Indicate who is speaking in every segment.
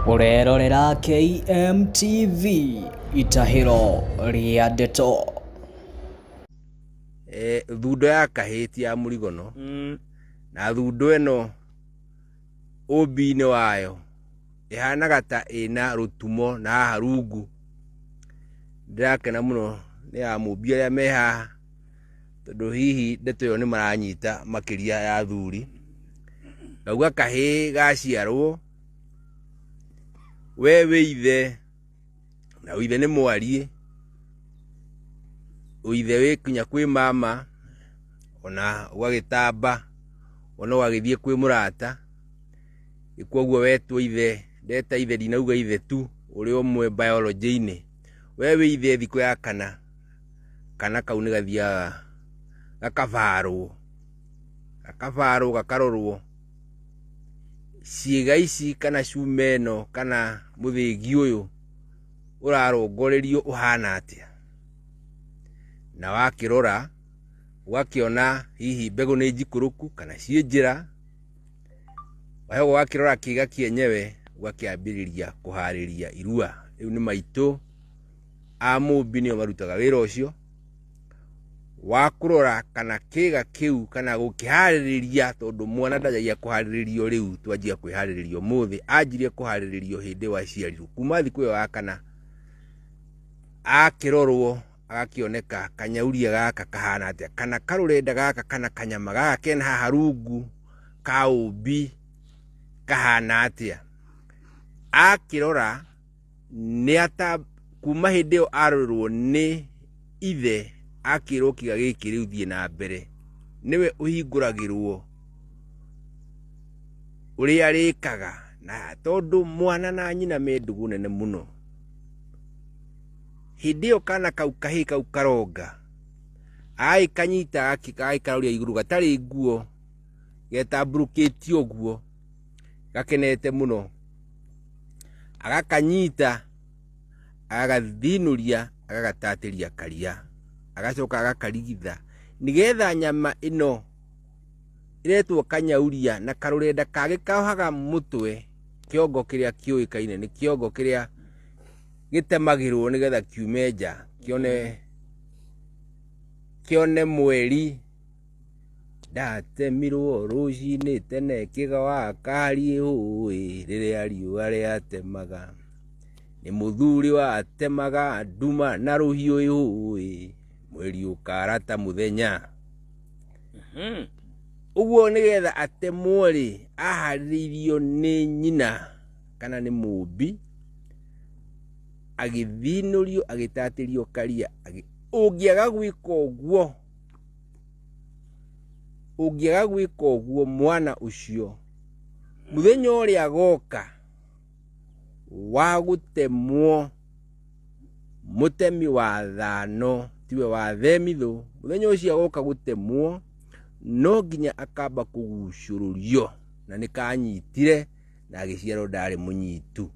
Speaker 1: Urerorera KMTV itahiro ria ndeto.
Speaker 2: Thundo ya kahiti ya Mũrigono na thundo ĩno ũmbi-inĩ wayo ihanaga ta ina rutumo na haha rungu. Ndirakena muno nĩ amũmbi arĩa me haha tondũ hihi ndeto ĩyo nĩ maranyita makĩria ya thuri. Ngauga kahĩ gaciarwo we wĩ ithe na ithe nĩ mwariĩ, ũithe wĩ kinya kwĩ mama ona ũgagĩtamba ona ũgagĩthiĩ kwĩ mũrata. Koguo wetwo ithe, ndeta ithe ndinauga ithe tu ũrĩ ũmwe biology-inĩ. We wĩ ithe thikũ ya kana, kana kau nĩ gathiaga gakabarwo gakarorwo ciĩga ici kana cuma ĩno kana mũthĩgi ũyũ ũrarongorerio ũhana atĩa. Na wakĩrora ũgakĩona hihi mbegũ nĩ njikũrũku kana ciĩ njĩra. Wahewa wakĩrora kĩĩga kĩenyewe ũgakĩambĩrĩria kũharĩria irua. Rĩu nĩ maitũ a mũmbi nĩo marutaga wĩra ũcio wa kũrora kana kĩĩga kĩu kana gũkĩharĩrĩria, tondũ mwana ndajagia kũharĩrĩrio rĩu twanjia kwĩharĩrĩria ũmũthĩ, anjirie kũharĩrĩrio hĩndĩ ĩyo aciarirwo. Kuma thikũ ĩyo ya kana akĩrorwo agakĩoneka kanyauria gaka kahana atĩa, kana karũrenda gaka kana kanyama gaka kena haha rungu ka ũmbi kahana atĩa. Akĩrora nĩ kuma hĩndĩ ĩyo arorwo nĩ ithe akĩrwo kĩĩga gĩkĩ rĩu thiĩ na mbere, nĩwe ũhingũragĩrwo ũrĩa arĩkaga. Na tondũ mwana na nyina me ndũgũ nene mũno, hĩndĩ ĩyo kana kau kahĩ kau karonga agĩkanyita agĩkaroria igũrũ gatarĩ nguo, getambũrũkĩtio ũguo gakenete mũno, agakanyita agagathinũria agagatatĩria karia, agacoka agakarigitha nĩgetha nyama ĩno ĩretwo kanyauria na karũrenda kagĩ kaohaga mũtwe, kĩongo kĩrĩa kĩũĩkaine nĩ kĩongo kĩrĩa gĩtemagĩrwo nĩgetha kiume nja kĩone mweri. Ndatemirwo rũcinĩ tene kĩgawa kariĩ hũĩ, rĩrĩa riũa rĩatemaga nĩ mũthuri watemaga nduma na rũhiũ ihũĩ, mweri ũkarata mũthenya. Ũguo nĩgetha atemwo rĩ, aharĩrĩirio nĩ nyina kana nĩ mũmbi, agĩthinũrio agĩtatĩrio karia. Ũngĩaga gwĩka ũguo mwana ũcio mũthenya ũrĩa agoka wa gũtemwo, mũtemi wa thano tiwe wa themithũ, mũthenya ũcio agoka gũtemwo no nginya akamba kũgucũrũrio na nĩ kanyitire na agĩciarwo ndarĩ mũnyitu.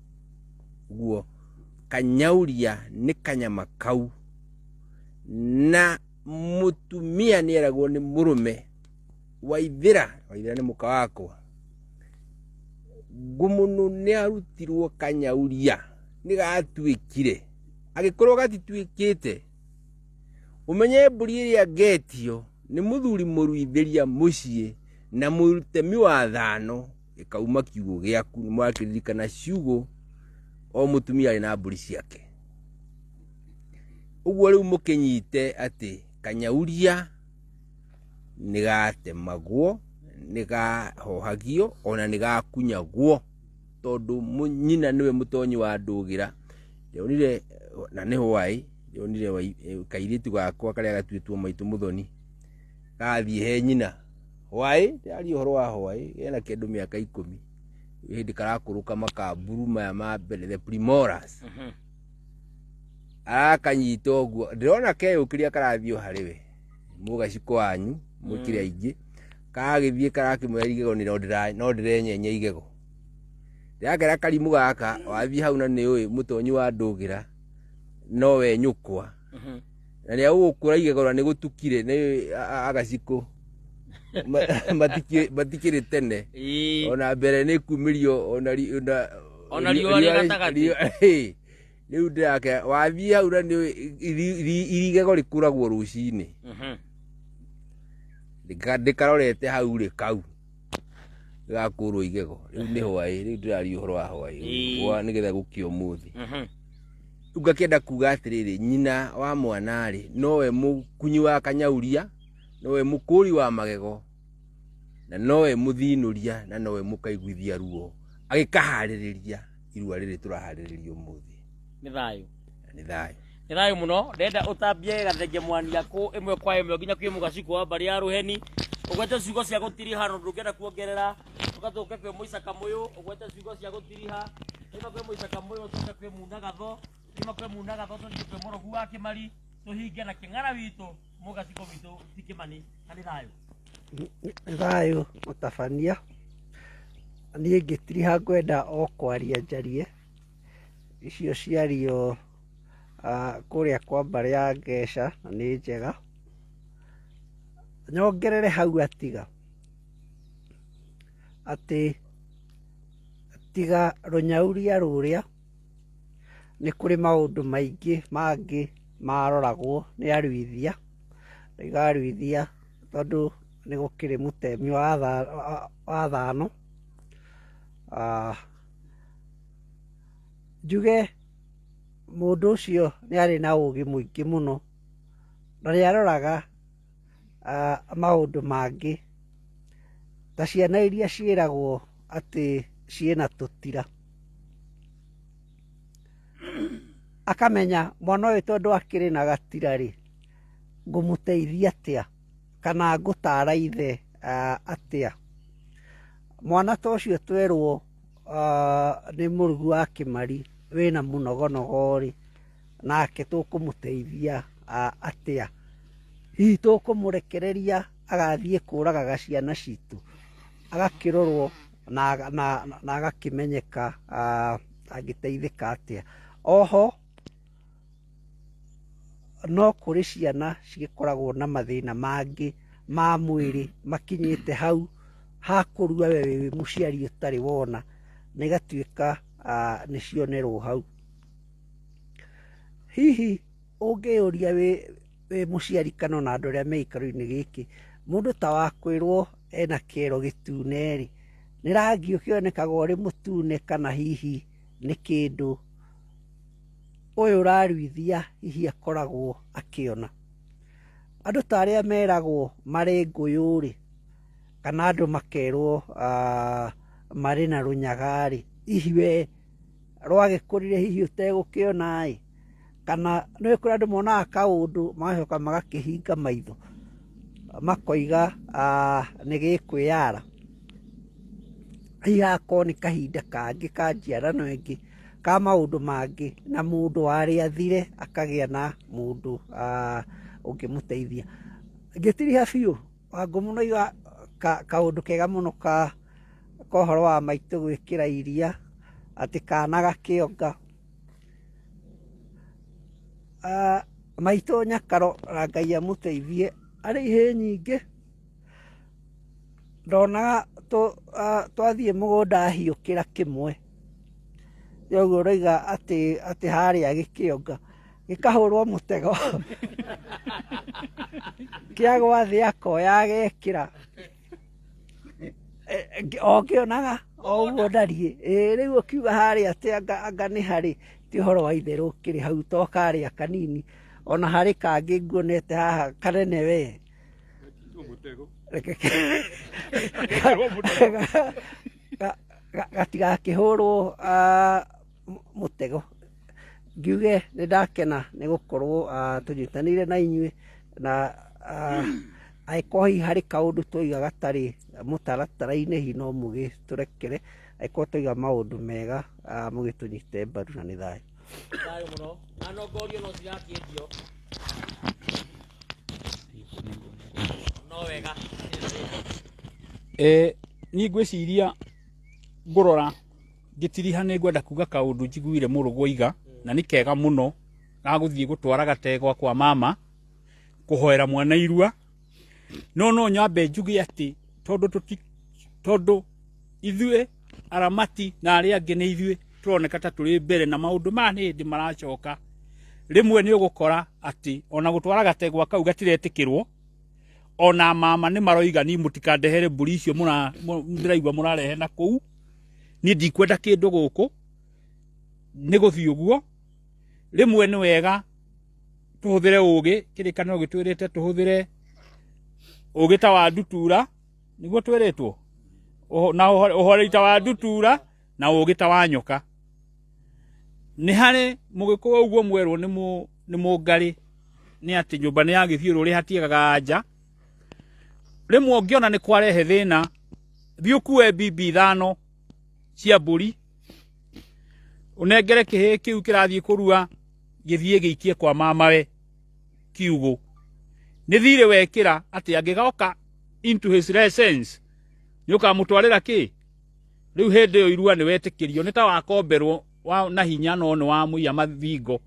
Speaker 2: Ũguo kanyauria nĩ kanyama kau, na mũtumia nĩeragwo nĩ mũrũme Waithĩra nĩ mũka wakwa, ngũmũnũ nĩ arutirwo kanyauria nĩ gatuĩkire, agĩkorwo gatituĩkĩte. Ũmenye mbũri ĩrĩa ngetio nĩ mũthuri mũruithĩria mũciĩ na mũtemi wa thano ĩkauma kiugũ gĩaku. Nĩ mwakĩririkana ciugũ o mũtumia arĩ na mbũri ciake. Ũguo rĩu mũkĩnyite atĩ kanyauria nĩ gatemagwo, nĩ gahohagio ona nĩ gakunyagwo, tondũ nyina nĩwe mũtonyi wa ndũgĩra. Ndionire na nĩ hwaĩ, ndionire kairĩtu gakwa karĩa gatuĩtwo maitũ mũthoni gathiĩ he nyina hwaĩ. Ndĩraria ũhoro wa hwaĩ, kena kĩndũ mĩaka 10, hĩndĩ karakũrũka makamburu maya ma mbere, the primorus. Arakanyita ũguo, ndĩrona keyũkĩria karathiĩ o harĩwe mũgaciko wanyu mũkĩrĩ aingĩ, kagĩthiĩ karakĩmwĩra igego no ndĩrenyenya igego. Ndĩrakera karimũ gaka wathiĩ hau na nĩũĩ mũtonyi wa ndũgĩra nowe nyũkwa, na nĩ agũgũkũra igego na nĩ gũtukire nĩ agaciko matikĩrĩ tene ona mbere nĩ kumĩrio ona
Speaker 3: ona riũa rĩ gatagatĩ
Speaker 2: rĩu ndake wathiĩ hau na irigego rĩkũragwo rũcinĩ ndĩkarorete hau rĩ kau gakũrwo igego rĩu nĩ hwaĩ rĩu ndĩraria ũhoro wa hwaĩ nĩgetha gũkĩa ũmũthĩ rĩu ngakĩenda kuga atĩrĩrĩ nyina wa mwana rĩ nowe mũkunyi wa kanyauria nowe mũkũri wa magego na nowe mũthinũria na nowe mũkaiguithia ruo agĩkaharĩrĩria irua rĩrĩ tũraharĩrĩria ũmũthĩ
Speaker 3: nĩ thayũ
Speaker 2: nĩ
Speaker 3: thayũ mũno ndenda ũtambie gathenge mwani yakũ ĩmwe kwa ĩmwe nginya kwĩ mũgaciko wa mbari ya rũheni ũgwete ciugo cia gũtiriha no ndũngĩenda kuongerera ũgatũke kwĩ Mũica Kamũyũ ũgwete ciugo cia gũtiriha nĩma kwĩ Mũica Kamũyũ tũke kwĩ Munagatho nĩma kwĩ Munagatho tũthiĩ kwĩ Mũrogu wa Kĩmari tũhinge na kĩng'ara witũ mũgaciko witũ ti Kĩmani na nĩ thayũ
Speaker 4: nĩ thayũ mũtabania niĩ ngĩtiriha ngwenda o kwaria njarie icio ciario kũrĩa kwa mbari ya Ngeca na nĩ njega nyongerere hau atiga atĩ tiga rũnyauria rũrĩa nĩ kũrĩ maũndũ maingĩ mangĩ maroragwo nĩ aruithia ndoiga aruithia tondũ nĩ gũkĩrĩ mũtemi wa thano njuge mũndũ ũcio nĩ arĩ na ũgĩ mũingĩ mũno na nĩ aroraga maũndũ mangĩ ta ciana iria ciĩragwo atĩ ciĩna tũtira akamenya mwana ũyũ tondũ akĩrĩ na gatira rĩ ngũmũteithia atĩa kana ngũtara ithe atĩa mwana ta ũcio twerwo nĩ Mũrugu wa Kĩmari wĩna mũnogonogo rĩ nake tũkũmũteithia atĩa hihi tũkũmũrekereria agathiĩ kũragaga ciana citũ agakĩrorwo na agakĩmenyeka angĩteithĩka atĩa oho no kũrĩ ciana cigĩkoragwo na mathĩna mangĩ ma mwĩrĩ makinyĩte hau ha kũrua we wĩ mũciari ũtarĩ wona na igatuĩka nĩ cionerwo hau hihi ũngĩyũria wĩ mũciari kana ona andũ arĩa me gĩikaro-inĩ gĩkĩ mũndũ ta wa kwĩrwo ena kĩero gĩtune rĩ nĩ rangi ũkĩonekaga ũrĩ mũtune kana hihi nĩ kĩndũ ũyũ ũraruithia hihi akoragwo akĩona andũ ta arĩa meragwo marĩ ngũyũ rĩ kana andũ makerwo marĩ na rũnyaga rĩ hihi we rwagĩkũrire hihi ũtegũkĩona ĩ kana nĩ kũrĩ andũ monaga kaũndũ magacoka magakĩhinga maitho makoiga nĩ gĩkwĩyara hihi akorwo nĩ kahinda kangĩ ka njiarano ĩngĩ ka maũndũ mangĩ na mũndũ warĩ athire akagĩa na mũndũ ũngĩmũteithia ngĩtiriha biũ Wangũ mũno iga kaũndũ kega mũno ka ũhoro wa maitũ gwĩkĩra iria atĩ kana gakĩonga maitũ Nyakaro Ngai amũteithie arĩ ihĩ nyingĩ ndonaga twathiĩ mũgũnda ahiũkĩra kĩmwe yoguo ũroiga atĩ harĩa gĩkĩonga gĩkahũrwo mũtego kĩagwa thĩ akoya agekĩra okĩonaga o ũguo ndariĩ rĩu ũkiuga harĩa atĩ anga nĩ harĩ ti ũhoro wa itherũ kĩrĩ hau to karĩa kanini ona harĩ kangĩ nguonete haha kanene we gatigakĩhũrwo mũtego ngiuge nĩ ndakena nĩ gũkorwo tũnyitanĩire na inyuĩ na angĩkorwo hihi harĩ kaũndũ twoiga gatarĩ mũtaratara-inĩ hihi no mũgĩtũrekere angĩkorwo twoiga maũndũ mega mũgĩtũnyite mbaru na nĩ thayũ
Speaker 3: mũno na no ngorio no cirakĩendio no wega
Speaker 5: niĩ ngwĩciria ngũrora ngĩtiriha nĩ ngwenda kuga kaũndũ njiguire Mũrũgũ oiga na nĩ kega mũno ga gũthiĩ gũtwara gategwa kwa mama kũhoera mwana irua no nyambe njuge atĩ tondũ ithuĩ aramati na arĩa angĩ nĩ ithuĩ turoneka ta turi mbere na maundu ma ni ndi maracoka rimwe ni ugukora ati ona gutwara gategwa kau gatiretikirwo ona mama ni maroiga ni mutikandehere mburi icio ndiraigua murarehe na kuu ni ndikwenda kindu guku ni guthii uguo rimwe ni wega tuhuthire ugi kirikaniro gitwirite tuhuthire ugi ta wa ndutura niguo twiritwo na uhore ta wa ndutura na ugi ta wa nyoka ni hari mugikuwa uguo mwerwo ni mungari ni ati nyumba ni yagithiuru ri hatiagaga anja rimwe ungiona ni kwarehe thina thiukue bibi 5 cia mburi unengere kihi kiu kirathie kurua githie giikie kwa mamawe kiugo ni thire wekira ati angigoka into his essence nyuka mutwarira ki riu hindi yo irua ni wetikirio ni ta wakomberwo na hinya no ni wa muiya mathingo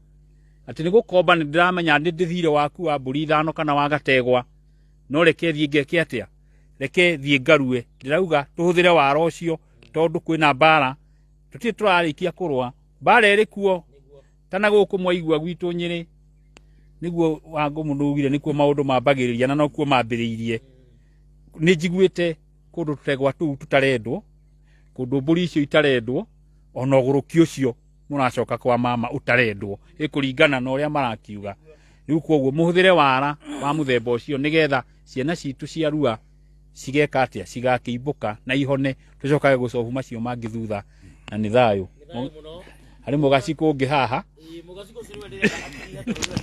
Speaker 5: ati ni gukomba ni ndiramenya ndi thire waku wa mburi 5 kana wa gategwa no reke thie ngeke atia reke thie ngarue ndirauga tuhuthire waro ucio tondu kwina mbara tuti turarikia kurwa mbara iri kuo tana guku mwaigua gwitu Nyeri niguo wangu munugire nikuo maundu mambagiriria na nokuo mambiriirie ni njiguite kundu tutegwa tu tutarendwo kundu mburi icio itarendwo ona uguruki ucio muracoka kwa mama utarendwo ikuringana na uria marakiuga riu koguo muhuthire wara wa muthemba ucio nigetha ciana citu cia rua cigeka atia cigakiimbuka na ihone tucokage gucobu macio mangi thutha na ni thayu hari mugaciko ungi haha
Speaker 3: mugaciko cirwe ndire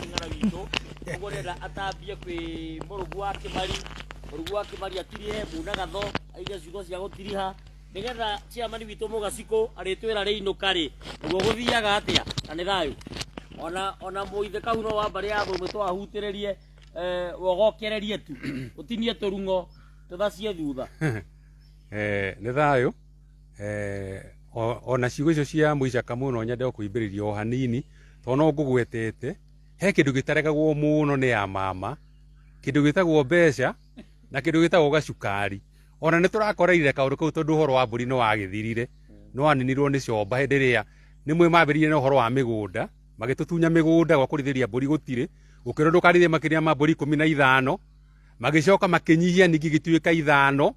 Speaker 3: ngara witu ugorera atambie kwi murugu wa kimari atirie muna gatho aige ciugo cia gutiriha nigetha ciamani witu mugaciko aritwira riinuka ri ugo guthiaga atia na ni thayu ona muithe kahuno wa mbari ya thumu twahutiririe wogokererie tu utinie turungo tuthacie thutha
Speaker 6: ni thayu ona ciugo icio cia muicaka muno nyende kuimbiriria o hanini tono ngugwetete he kindu gitaregagwo muno ni ya mama kindu gitagwo mbeca na kindu gitagwo gacukari ona ni turakoreire kaundu kau tondu horo wa mburi no wagithirire no aninirwo ni comba hindi ria nimwe mambiririe na horo wa migunda magitutunya migunda gwa kurithiria mburi gutire ukiro ndukarithie makiria ma mburi 15 magicoka makinyihia ningi gituika 5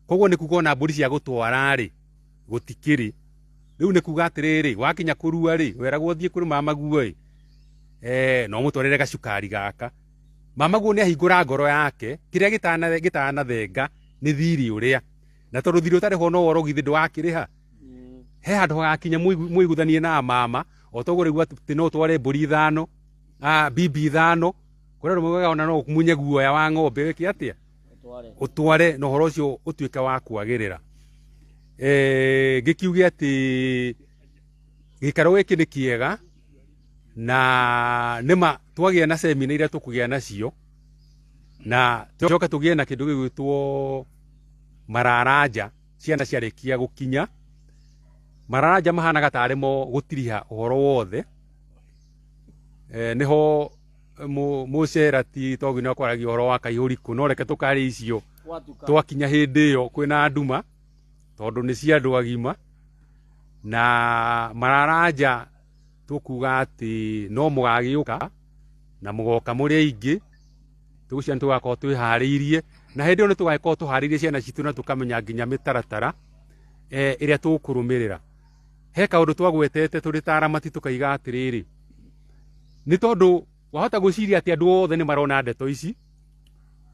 Speaker 6: koguo ni kuga na mburi cia gutwara ri gutikiri riu ni kuga atiriri wakinya kurua ri weragwo thie kuri mama guo no mutwarire gacukari gaka mama guo ni ahingura ngoro yake kiria gitana thenga ni thiri uria na tondu thiri utari ho no woro githi ndwakiriha he handu gakinya muiguthanie na mama otogo rigwa tino tware mburi 5 bibi 5 kuria rumwe ona no kumunye guoya wa ng'ombe wiki atia utware no horo ucio utuike wa kwagirira gikiuge ati gikaro giki ni kiega na nima twagia na semina iria tukugia nacio na tucoka tugie na kindu gigwitwo mararanja ciana ciarikia gukinya mararanja mahana gatari mo gutiriha uhoro wothe niho mucerati togi no kwaragia uhoro wa kaihuriku no reke tukari icio twakinya hindi iyo kwina nduma tondu ni cia andu agima na mararanja tukuga ati no mugagiuka na mugoka muri aingi tugucia tugakorwo twihariirie na hindi ono tugakorwo tuhariirie ciana citu na tukamenya nginya mitaratara iria tukurumirira he kaundu twagwetete turi ta aramati tukaiga atiriri ni tondu wahota guciria ati andu othe ni marona ndeto ici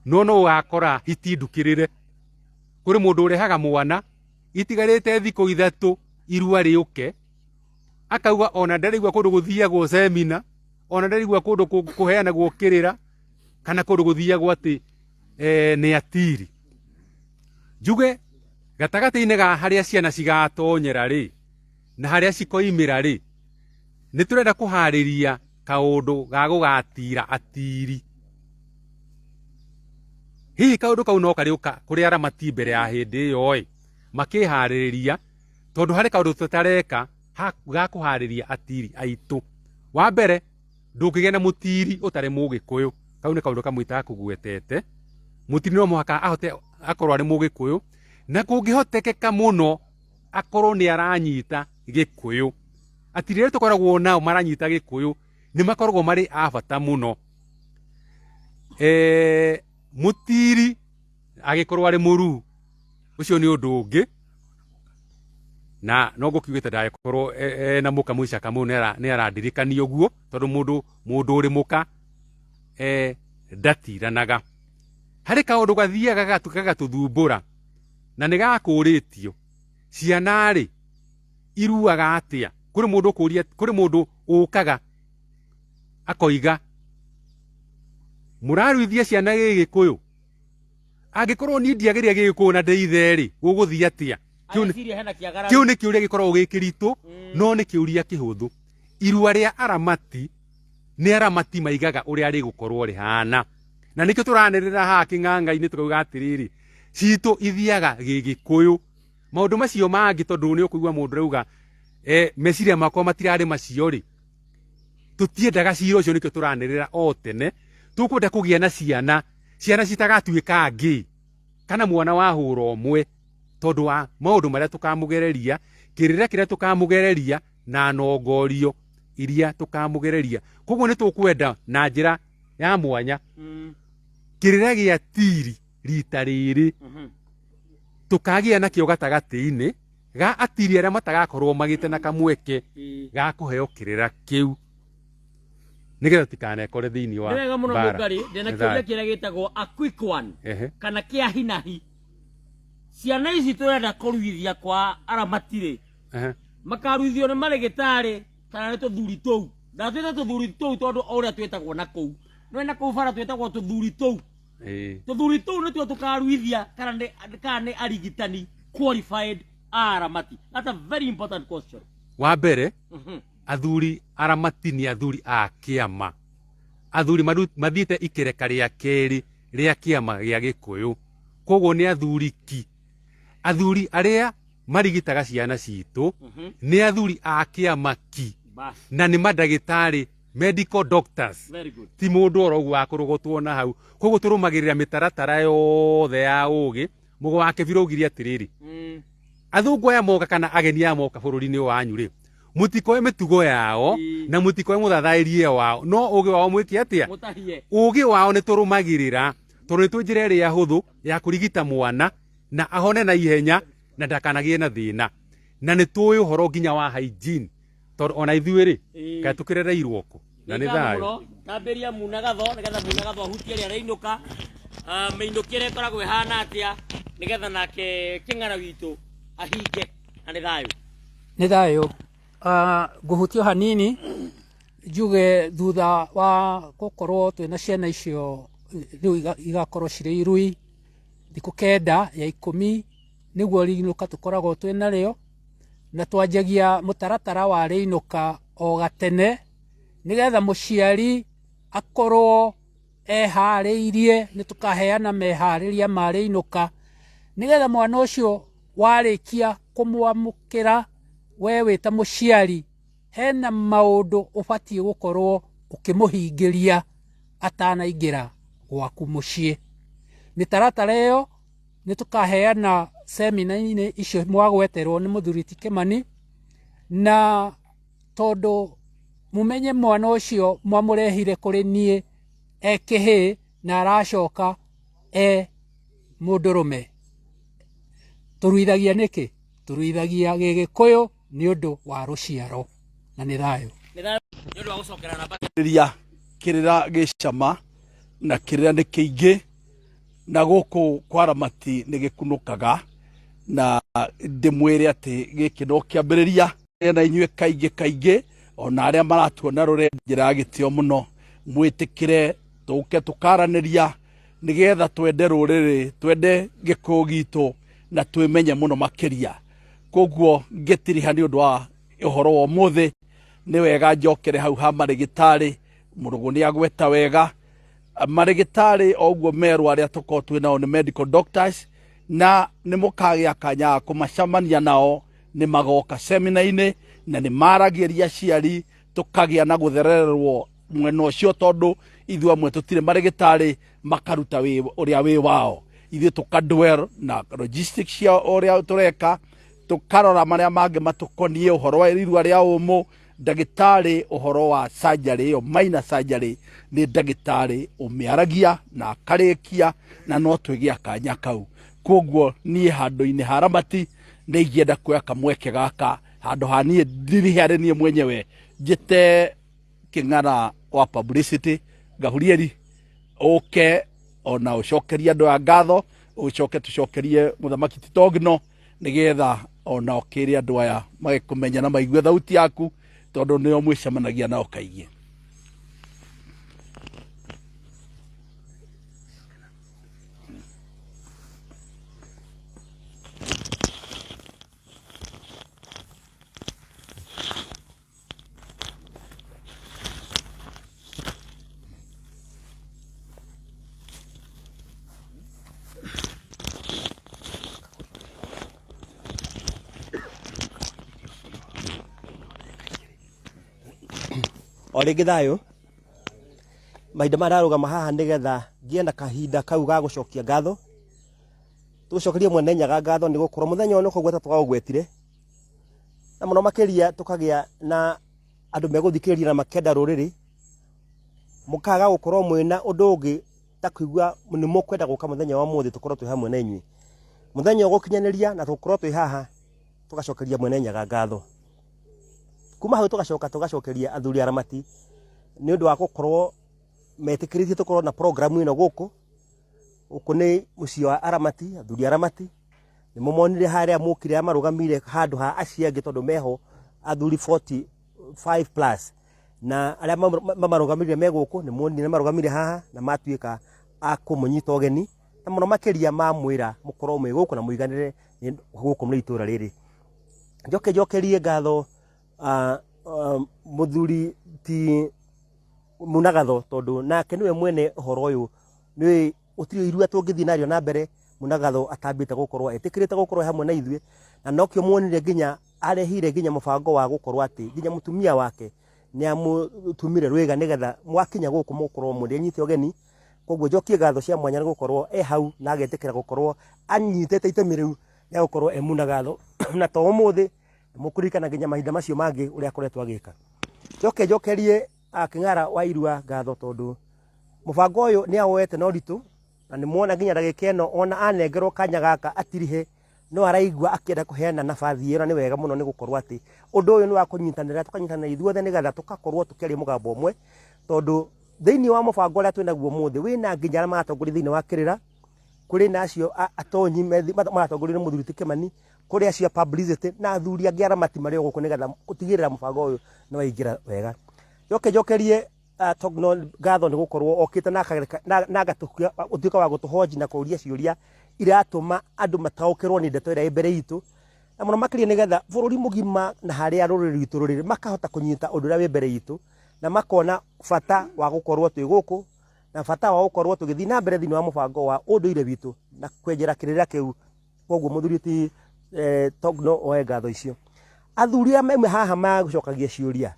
Speaker 6: no ugakora hiti ndukirire kuri mundu urehaga mwana itigarite thiko 3 irua riuke akauga ona ndarigwa kundu guthiagwo semina ona ndarigwa kundu kuheana gwokirira kana kundu guthiagwo ati ni atiri njuge gatagati-ini ga haria ciana cigatonyera ri na haria cikoimira ri ni turenda kuhariria kaundu ga gugatira atiri hihi kaundu kau no kariuka kuri aramati mbere ya hindi iyo makihariria tondu hari kaundu tutareka ga kuhariria atiri aitu wa mbere ndungigia na mutiri utari mugikuyu kau ni kaundu kamwita kugwetete mutiri no muhaka ahote akorwo ari mugikuyu na kungihotekeka muno akorwo ni aranyita Gikuyu atirire tukoragwo nao maranyita Gikuyu ni makoragwo mari abata muno Mutiri agikorwo ari muru ucio ni undu ungi na no ngukigite ndagikorwo na muka muica kamu ni arandirikania uguo tondu mundu uri muka ndatiranaga hari kaundu gathiaga gagatuthumbura na ni gakuritio ciana ri iruaga atia kuri mundu ukaga akoiga muraruithia ciana Gikuyu angikorwo ni ndiageria Gikuyu na ndeithe ri guguthii atia kiu ni kiuria gikoragwo gikiritu no ni kiuria kihuthu irua ria aramati ni aramati maigaga uria ari gukorwo rihana na nikio turanirira ha king'ang'a-ini tukauga atiriri citu ithiaga Gikuyu maundu macio mangi tondu ni ukuigua mundu rauga meciria makwa matirari macio ri tutiendaga cira ucio nikio turanirira o tene tukwenda kugia na ciana citagatuika ngi kana mwana wa hura omwe tondu wa maundu maria tukamugereria kirira kiria tukamugereria na nongorio iria tukamugereria koguo ni tukwenda na njira ya mwanya kirira gia tiri rita riri tukagia na kio gatagati-ini ga atiri aria matagakorwo magite na kamweke ga kuheo kirira kiu nigetha tikanekore thiini wa
Speaker 3: wega muno Mungari ndina kiuria kiria gitagwo a quick one kana kia hinahi ciana ici turenda kuruithia kwa aramatire makaruithio ni marigitari kana ni tuthuri tou ndatwita tuthuri tou tondu uria twitagwo na kou no na kou bara twitagwo tuthuri tou tuthuri tou nitwo tukaruithia kana ni arigitani qualified aramati. That's a very important question.
Speaker 6: Wa mbere athuri aramati ni athuri a kiama athuri mathiite ikereka ria keri ria kiama gia Gikuyu koguo ni athuri ki athuri aria marigitaga ciana citu ni athuri a kiama ki na ni madagitari medical doctors.
Speaker 3: Very good.
Speaker 6: Ti mundu orogu wa kurugotwo na hau koguo turumagirira mitaratara yothe ya ugi mugo wake birogiria atiriri athungu aya moka kana ageni aya moka bururi-ini wanyu ri mutikoe mitugo yao na mutikoe muthathairie wao no ugi wao mwiki atia ugi wao ni turumagirira tondu ni twinjira iria huthu ya kurigita mwana na ahone na ihenya na ndakanagie na thina na ni tuwi uhoro nginya wa hygiene tondu ona ithuĩ ri kae tukirereirwo ku na ni thayo
Speaker 3: tambiria munagatho nigetha munagatho ahutie ria reinuka meinukire koragwo ihana atia nigetha nake king'ara witu ahinge na ni thayo
Speaker 7: ni thayo nguhutio hanini njuge thutha wa gukorwo twina ciana icio riu igakorwo cirĩ irui thiku 9 ya 10 niguo riinuka tukoragwo twina rio na twanjagia mutaratara wa riinuka o gatene nigetha muciari akorwo ehariirie ni tukaheana mehariria ma riinuka nigetha mwana ucio warikia kumwamukira we wita muciari hena maundu ubatie gukorwo ukimuhingiria atanaingira gwaku mucii mitaratara iyo ni tukaheana semina-ini icio mwagweterwo ni muthuriti Kimani na tondu mumenye mwana ucio mwamurehire kuri nie ekihi na aracoka mundurume turuithagia niki turuithagia Gikuyu ni undu wa ruciaro na ni thayo
Speaker 3: ni undu wa gucokera namba
Speaker 8: kirira gicama na kirira ni kiingi na guku kwa aramati ni gikunukaga na ndimwire ati giki no kiambiriria na inyue kaingi ona aria maratuona rure njira gitio muno mwitikire tuke tukaraniria nigetha twende ruriri twende Gikuyu gitu na twimenye muno makiria koguo ngitiriha ni undu wa uhoro wa muthi ni wega njokere hau ha marigitari murugu ni agweta wega marigitari oguo meru aria tuko twinao ni medical doctors na ni mukagia kanya kumacamania nao ni magoka semina-ini na ni maragiria ciari tukagia na guthererwo mwena ucio tondu ithu amwe tutire marigitari makaruta uria wi wao ithu tukadwell na logistics cia uria tureka tukarora maria mange matukonie uhoro wa irua ria umu ndagitari uhoro wa surgery yo minor surgery ni ndagitari umiaragia na akarikia na no twigia kanya kau koguo nie handu-ini haramati ni ingienda kuoya kamweke gaka handu hanie ndirihere nie mwenyewe njite king'ara wa publicity Gahurieri oke ona ucokeria andu a ngatho ucoke tucokerie muthamaki Titogno nigetha ona okire andu aya magikumenya na maigue thauti yaku tondu nio mwicemanagia nao kaingĩ.
Speaker 9: Origi thayo mahinda mararugama haha nigetha ngienda kahinda kau ga gucokia ngatho tucokerie mwene Nyaga ngatho ni gukorwo muthenya ono kogweta twagwetire na muno makiria tukagia na andu meguthikiriria na makenda ruriri mukaga gukorwo mwina undu ungi ta kuigua ni mukwenda guka muthenya wa muthi tukorwo twi hamwe na inyui muthenya ugukinyaniria na tukorwo twi haha tugacokeria mwene Nyaga ngatho kuma hau tugacokeria athuri aramati ni undu wa gukorwo metikiritie tukorwo na program ino guku ni mucii wa aramati athuri aramati ni mumonire haria mukire amarugamire handu ha aciangi tondu meho athuri 45 plus na aria mamarugamire me guku ni monire marugamire haha na matuika akumunyita ogeni na muno makiria mamwira mukorwo mwe guku na muiganire guku muri itura riri njokerie ngatho muthuri ti Munagatho tondu nake niwe mwene horo uyu ni utiri irua tungithii nario na mbere Munagatho atambite gukorwo etikirite gukorwo hamwe na ithuĩ na nokio muonire nginya arehire nginya mubango wa gukorwo ati nginya mutumia wake ni amutumire rwega nigetha mwakinya guku mukorwo muri nyite ogeni koguo njokie ngatho cia mwanya gukorwo hau na agetikira gukorwo anyitete itemi riu ya gukorwo Munagatho na to umuthi mukurikana nginya mahinda macio mangi uria akoretwo agika njokerie aking'ara wa irua ngatho tondu mubango uyu ni awoete no ritu na ni muona nginya ndagika ino ona anengerwo kanya gaka atirihe no araigua akienda kuheana nabathi ino ni wega muno ni gukorwo ati undu uyu ni wa kunyitanira tukanyitanira ithuothe nigetha tukakorwo tukiaria mugambo umwe tondu thiini wa mubango uria twinaguo muthi wina nginya aria maratongori thiini wa kirira kuri na acio atonyi maratongori muthuri ti Kimani kuri acio publicity na athuri angi aramati mari guku nigetha gutigirira mubango uyu ni waingira wega njokerie Togno ngatho ni gukorwo okite na gatukia utuika wa gutuhoji na kuria ciuria iratuma andu mataukirwo ni ndeto ira ibere itu na muno makiria nigetha bururi mugima na haria ruriri itu ruriri makahota kunyita undu ria ibere itu na makona fata wa gukorwo twi guku na fata wa gukorwo tugithii na mbere thiini wa mubango wa unduire witu na kwenjera kirira kiu koguo muthuri ti Togno oe ngatho icio athuri amwe haha magucokagia ciuria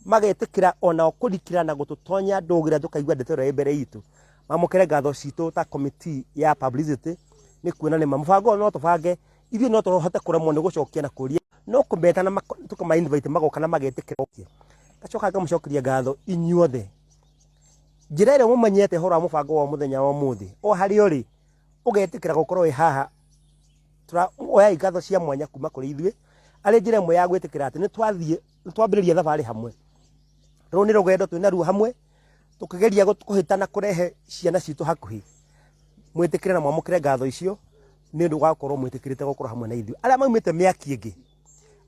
Speaker 9: magetikira ona okurikira na gututonya ndugira tukaigua ndeto ira mbere itu mamukire ngatho citu ta committee ya publicity ni kuona ni mubango no tubange ithuĩ no tuhote kuremwo ni gucokia na kuria no kumeta na tukama invite magoka na magetikira okia gacoka ngamucokeria ngatho inyuothe njira ĩrĩa mumenyete horo wa mubango wa muthenya wa muthi o hari uri ugetikira gukorwo wi haha oya ngatho cia mwanya kuma kuri ithuĩ ari njira ĩmwe ya gwitikira ati ni twambiriria thabari hamwe ru ni rugendo twina ruo hamwe tukigeria kuhitana kurehe ciana citu hakuhi mwitikire na mwamukire ngatho icio ni ndu gakorwo mwitikirite gukorwo hamwe na ithuĩ aria maumite miaki ingi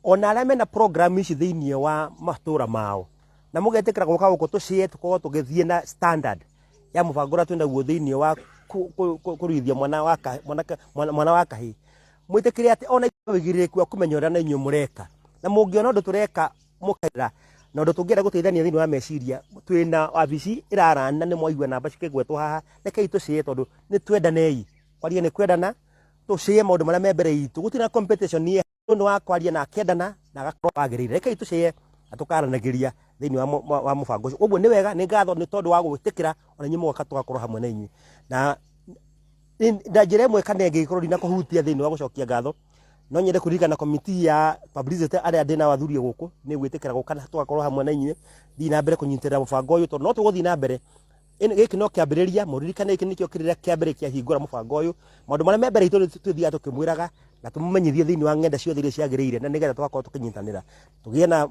Speaker 9: ona aria mena program ici thiini wa matura mao na mugetikira guka guku tucie tukorwo tugithie na standard ya mubango uria twinaguo thiini wa kuruithia mwana wa kahii mwitikire ati ona wigiririku wa kumenya uria na inyu mureka na mungiona undu tureka mukaira na undu tungienda guteithania thiini wa meciria twina wabici irarana ni mwaigua namba cikigwetwo haha rekei tucie tondu ni twendanei kwaria ni kwendana tucie maundu maria me mbere itu gutina competition ni undu wa kwaria na kendana na gakorwo agirire rekei tucie atukaranagiria thiini wa mubango ucio uguo ni wega ni ngatho ni tondu wa gwitikira ona nyi mugoka tugakorwo hamwe na inyu na njira imwe kana ingi ikorwo na kuhutia thiini wa gucokia ngatho no nyende kuririkana komiti ya publicity aria ndina wathuri guku ni gwitikira gukana twakorwo hamwe na inyue thi na mbere kunyitirira mubango uyu tondu no tuguthi na mbere giki no kiambiriria muririkane giki nikio kirira kiambere kia hingura mubango uyu maundu maria membere itu tuthiaga tukimwiraga na tumumenyithie thiini wa ngenda ciothe iria ciagiriire na nigetha tugakorwo tukinyitanira tugie na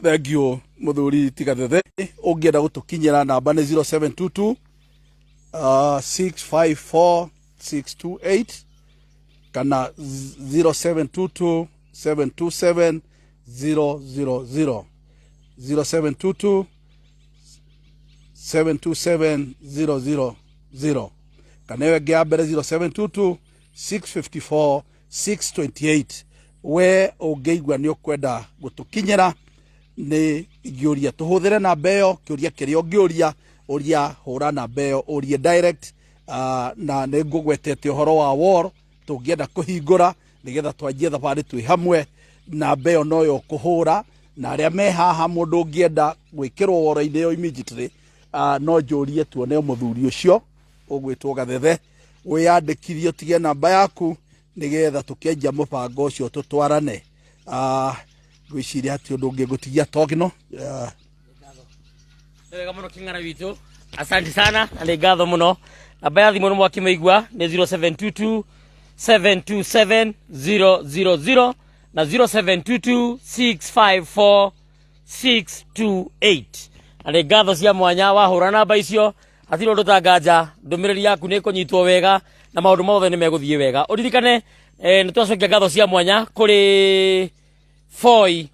Speaker 8: thank you muthuri Tigathethe ungienda gutukinyira namba ni 0722 654 628 kana 0722 727 000 0722 727 000 kana wewe gea mbere 0722 654 628 we ungeigua ni ukwenda gutukinyira ni ngiuria tuhuthire namba iyo kiuria kirio ngiuria uria hura namba iyo urie direct na ni ngugwetete uhoro wa war tungienda kuhingura nigetha twanjie thabari twi hamwe namba iyo noyo kuhura na aria me haha mundu ungienda gwikirwo woro-ini yo immediately no njurie tuone muthuri ucio ugwitwo Gathethe wiyandikithie utige namba yaku nigetha tukienja mubango ucio tutwarane gwiciria ati undu ungi gutigia togino
Speaker 3: wega muno king'ara witu asante sana na ngatho muno namba ya thimu mwakimeigua ni 0722 727 000 na 0722 654 628 na ngatho cia mwanya wahura namba icio atiro undu tanganja ndumiriri yaku ni kunyitwo wega na maundu mothe ni meguthie wega uririkane ni twacokia ngatho cia mwanya kuri Foi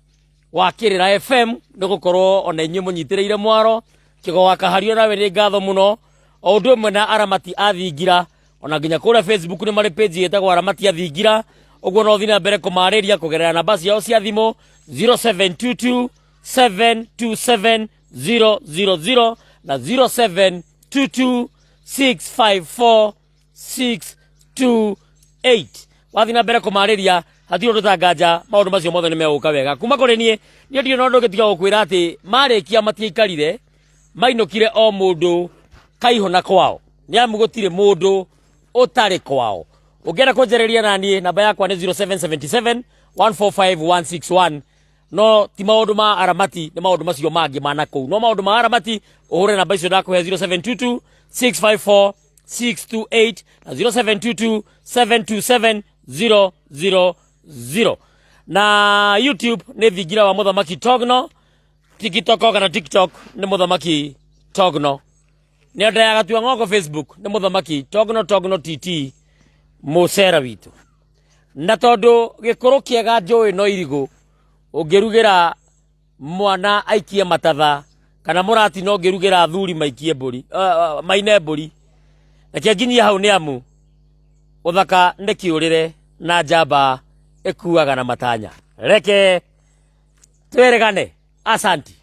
Speaker 3: wa Kirira FM nigukorwo ona inyuĩ munyitĩrĩire mwaro kigo wa Kahario nawe ni ngatho muno o ũndũ ũmwe na aramati athingira ona nginya kũrĩa Facebook ni marĩ page yetagwo aramati athingira ũguo no thiĩ na mbere kũmarĩria kũgerera namba ciao cia thimũ 0722 727 000 na 0722 654 628 wathi na mbere kũmarĩria hatiro ndutanganja maundu macio mothe ni meguka wega kuma kuri nie ndio no ndugitiga gukwira ati marikia matiikarire mainukire o mundu kaiho na kwao ni amu gutire mundu utari kwao ungienda kunjereria na nie namba yakwa ni 0777 145 161 no ti maundu ma aramati ni maundu macio mangi mana kou no maundu ma aramati uhure namba icio ndakuhe 0722 654 628 na 0722 727 000 na YouTube ni Thigira wa Muthamaki Togno, TikTok kana TikTok ni Muthamaki Togno, ni enda ya Gatua Ng'ongo Facebook ni Muthamaki Togno TT Mucera witu na tondu gikuru kiega njui no irigu ungirugira mwana aikie matatha kana murati no ngirugira thuri maikie mburi maine mburi na kianginyia hau ni amu uthaka ndikiurire na njamba ekuaga na matanya reke tweregane asanti.